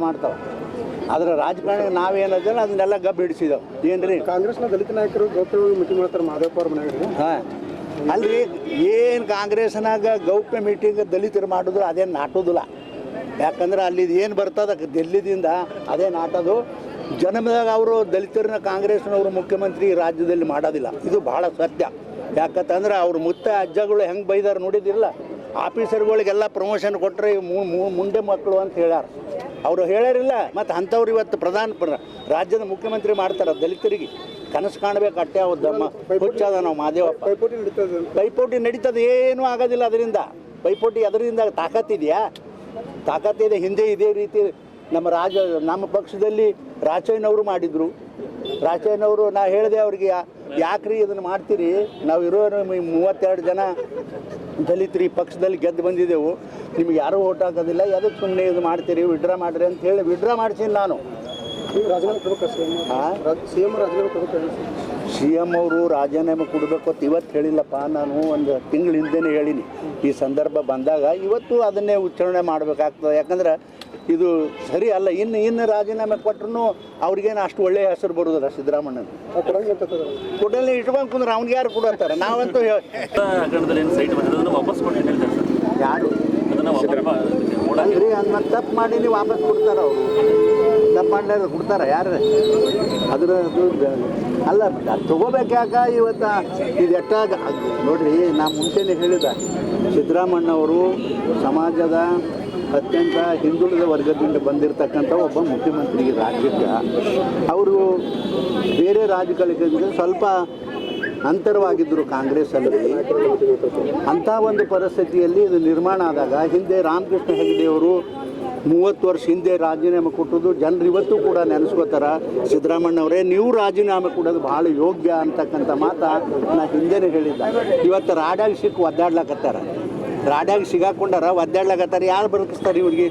ಮಾಡ್ತಾವೆ. ಆದರೆ ರಾಜಕಾರಣ ನಾವೇನದಲ್ಲ ಅದನ್ನೆಲ್ಲ ಗಬ್ಬು ಹಿಡಿಸಿದೆವು. ಏನ್ರಿ ಕಾಂಗ್ರೆಸ್ನ ದಲಿತ ನಾಯಕರು ಗೌಪ್ಯವಾಗಿ ಮೀಟಿಂಗ್ ಮಾಡ್ತಾರೆ ಮಹದೇವಪ್ಪ ಅವ್ರ ಮನೆಯಾಗ. ಹಾಂ, ಅಲ್ರಿ ಏನು ಕಾಂಗ್ರೆಸ್ನಾಗ ಗೌಪ್ಯ ಮೀಟಿಂಗ್ ದಲಿತರು ಮಾಡಿದ್ರು ಅದೇನು ನಾಟೋದಿಲ್ಲ. ಯಾಕಂದ್ರೆ ಅಲ್ಲಿ ಏನು ಬರ್ತದೆ ದಿಲ್ಲಿದಿಂದ ಅದೇ ನಾಟೋದು. ಜನ್ಮದಾಗ ಅವರು ದಲಿತರನ್ನ ಕಾಂಗ್ರೆಸ್ನವರು ಮುಖ್ಯಮಂತ್ರಿ ರಾಜ್ಯದಲ್ಲಿ ಮಾಡೋದಿಲ್ಲ. ಇದು ಭಾಳ ಸತ್ಯ. ಯಾಕಂತಂದ್ರೆ ಅವ್ರ ಮುತ್ತ ಅಜ್ಜಗಳು ಹೆಂಗೆ ಬೈದಾರೆ ನೋಡಿದಿಲ್ಲ. ಆಫೀಸರ್ಗಳಿಗೆಲ್ಲ ಪ್ರಮೋಷನ್ ಕೊಟ್ಟರೆ ಮುಂಡೆ ಮಕ್ಕಳು ಅಂತ ಹೇಳ್ಯಾರ. ಅವರು ಹೇಳ್ಯಾರಿಲ್ಲ. ಮತ್ತು ಅಂಥವ್ರು ಇವತ್ತು ರಾಜ್ಯದ ಮುಖ್ಯಮಂತ್ರಿ ಮಾಡ್ತಾರೆ. ದಲಿತರಿಗೆ ಕನಸು ಕಾಣಬೇಕು ಅಟ್ಟೆ ಅವದ್ದಮ್ಮ ಹುಚ್ಚಾದ ನಾವು ಮಾದೇವಪ್ಪ. ಪೈಪೋಟಿ ನಡೀತದೆ, ಏನೂ ಆಗೋದಿಲ್ಲ ಅದರಿಂದ. ಪೈಪೋಟಿ ಅದರಿಂದ ತಾಕತ್ತಿದೆಯಾ? ತಾಕತ್ತಿದೆ. ಹಿಂದೆ ಇದೇ ರೀತಿ ನಮ್ಮ ಪಕ್ಷದಲ್ಲಿ ರಾಚಯ್ಯನವರು ಮಾಡಿದರು. ರಾಚಯ್ಯನವರು ನಾ ಹೇಳಿದೆ ಅವ್ರಿಗೆ, ಯಾಕ್ರಿ ಇದನ್ನು ಮಾಡ್ತೀರಿ? ನಾವು ಇರೋ 32 ಜನ ದಲಿತರು ಈ ಪಕ್ಷದಲ್ಲಿ ಗೆದ್ದು ಬಂದಿದ್ದೆವು, ನಿಮ್ಗೆ ಯಾರೂ ಓಟ್ ಹಾಕೋದಿಲ್ಲ, ಅದಕ್ಕೆ ಸುಮ್ಮನೆ ಇದು ಮಾಡ್ತೀರಿ, ವಿಡ್ರಾ ಮಾಡಿರಿ ಅಂತ ಹೇಳಿ ವಿಡ್ರಾ ಮಾಡ್ಸೀನಿ ನಾನು. ಸಿ ಎಮ್ ಅವರು ರಾಜೀನಾಮೆ ಕೊಡಬೇಕು ಅಂತ ಇವತ್ತು ಹೇಳಿಲ್ಲಪ್ಪ, ನಾನು ಒಂದು ತಿಂಗಳ ಹಿಂದೆನೇ ಹೇಳಿನಿ. ಈ ಸಂದರ್ಭ ಬಂದಾಗ ಇವತ್ತು ಅದನ್ನೇ ಉಚ್ಚಾರಣೆ ಮಾಡಬೇಕಾಗ್ತದೆ. ಯಾಕಂದ್ರೆ ಇದು ಸರಿ ಅಲ್ಲ. ಇನ್ನು ರಾಜೀನಾಮೆ ಕೊಟ್ಟರು ಅವ್ರಿಗೇನು ಅಷ್ಟು ಒಳ್ಳೆಯ ಹೆಸರು ಬರೋದಿಲ್ಲ. ಸಿದ್ದರಾಮಣ್ಣನ ಕೊಡಲಿ ಇಟ್ಕೊಂಡು ಕುಂದ್ರೆ ಅವ್ನಿಗೆ ಯಾರು ಕೊಡಂತಾರೆ? ನಾವಂತೂ ಯಾರು ಅಲ್ರಿ ಅದನ್ನ ತಪ್ಪು ಮಾಡಿ ನೀವು ವಾಪಸ್ ಕೊಡ್ತಾರೆ. ಅವರು ತಪ್ಪು ಮಾಡಲಿಲ್ಲ ಕೊಡ್ತಾರೆ ಯಾರು? ಅದ್ರದ್ದು ಅಲ್ಲ, ತೊಗೋಬೇಕಾಗ ಇವತ್ತು ಇದು ಎಟ್ಟಾಗ ನೋಡ್ರಿ. ನಾ ಮುಂಚೆನೇ ಹೇಳಿದ, ಸಿದ್ದರಾಮಣ್ಣವರು ಸಮಾಜದ ಅತ್ಯಂತ ಹಿಂದುಳಿದ ವರ್ಗದಿಂದ ಬಂದಿರತಕ್ಕಂಥ ಒಬ್ಬ ಮುಖ್ಯಮಂತ್ರಿ ರಾಜ್ಯಕ್ಕೆ. ಅವರು ಬೇರೆ ರಾಜ್ಯಗಳಿಗೆ ಸ್ವಲ್ಪ ಅಂತರವಾಗಿದ್ದರು ಕಾಂಗ್ರೆಸ್ಸಲ್ಲಿ. ಅಂಥ ಒಂದು ಪರಿಸ್ಥಿತಿಯಲ್ಲಿ ಇದು ನಿರ್ಮಾಣ ಆದಾಗ ಹಿಂದೆ ರಾಮಕೃಷ್ಣ ಹೆಗಡೆಯವರು 30 ವರ್ಷ ಹಿಂದೆ ರಾಜೀನಾಮೆ ಕೊಟ್ಟದ್ದು ಜನರು ಇವತ್ತು ಕೂಡ ನೆನೆಸ್ಕೋತಾರೆ. ಸಿದ್ದರಾಮಣ್ಣವರೇ, ನೀವು ರಾಜೀನಾಮೆ ಕೊಡೋದು ಭಾಳ ಯೋಗ್ಯ ಅಂತಕ್ಕಂಥ ಮಾತು ನಾ ಹಿಂದೆನೇ ಹೇಳಿದ್ದ. ಇವತ್ತು ರಾಡ್ಯಾಗ ಒದ್ದಾಡ್ಲಕತ್ತಾರ. ರಾಡ್ಯಾಗ ಸಿಗಾಕೊಂಡಾರ, ಒದ್ದಾಡ್ಲಕತ್ತಾರೆ. ಯಾರು ಬದುಕಿಸ್ತಾರೆ ಇವ್ರಿಗೆ?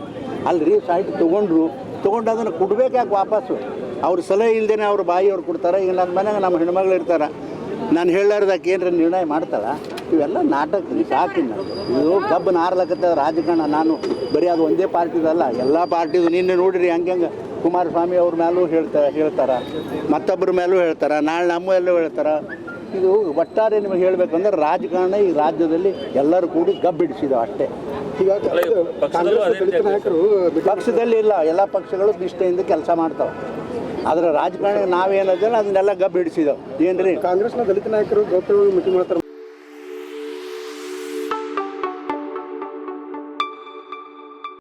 ಅಲ್ರಿ, ಸೈಟ್ ತೊಗೊಂಡು ಅದನ್ನು ಕೊಡ್ಬೇಕು ಯಾಕೆ ವಾಪಸ್ಸು? ಅವ್ರ ಸಲಹೆ ಇಲ್ಲದೇ ಅವ್ರ ಬಾಯಿಯವ್ರು ಕೊಡ್ತಾರೆ. ಈಗ ನನ್ನ ಮನೆಗೆ ನಮ್ಮ ಹೆಣ್ಮಗಳು ಇರ್ತಾರೆ, ನಾನು ಹೇಳಾರ್ದಕ್ಕೆ ಏನಾರ ನಿರ್ಣಯ ಮಾಡ್ತಾಳೆ? ಇವೆಲ್ಲ ನಾಟಕ ಸಾಕಿನ. ಇದು ಕಬ್ಬು ನಾರ್ಲಕತ್ತದ ರಾಜಕಾರಣ. ನಾನು ಬರೀ ಅದು ಒಂದೇ ಪಾರ್ಟಿದಲ್ಲ, ಎಲ್ಲ ಪಾರ್ಟಿದು. ನಿನ್ನೆ ನೋಡಿರಿ ಹಂಗೆ ಕುಮಾರಸ್ವಾಮಿ ಅವ್ರ ಮೇಲೂ ಹೇಳ್ತಾರೆ, ಮತ್ತೊಬ್ಬರ ಮೇಲೂ ಹೇಳ್ತಾರೆ, ನಾಳೆ ನಮ್ಮೆಲ್ಲೂ ಹೇಳ್ತಾರೆ. ಇದು ಒಟ್ಟಾರೆ ನಿಮಗೆ ಹೇಳಬೇಕಂದ್ರೆ ರಾಜಕಾರಣ ಈ ರಾಜ್ಯದಲ್ಲಿ ಎಲ್ಲರೂ ಕೂಡಿ ಗಬ್ಬಿಡಿಸಿದ ಅಷ್ಟೇ. ಪಕ್ಷದಲ್ಲಿ ಇಲ್ಲ, ಎಲ್ಲ ಪಕ್ಷಗಳು ನಿಷ್ಠೆಯಿಂದ ಕೆಲಸ ಮಾಡ್ತಾವೆ. ಆದರೆ ರಾಜಕಾರಣ ನಾವೇನದಲ್ಲ ಅದನ್ನೆಲ್ಲ ಗಬ್ಬು ಹಿಡಿಸಿದೆವು. ಏನ್ರಿ ಕಾಂಗ್ರೆಸ್ನ ದಲಿತ ನಾಯಕರು ಗೌಪ್ಯವಾಗಿ ಮೀಟಿಂಗ್ ಮಾಡ್ತಾರೆ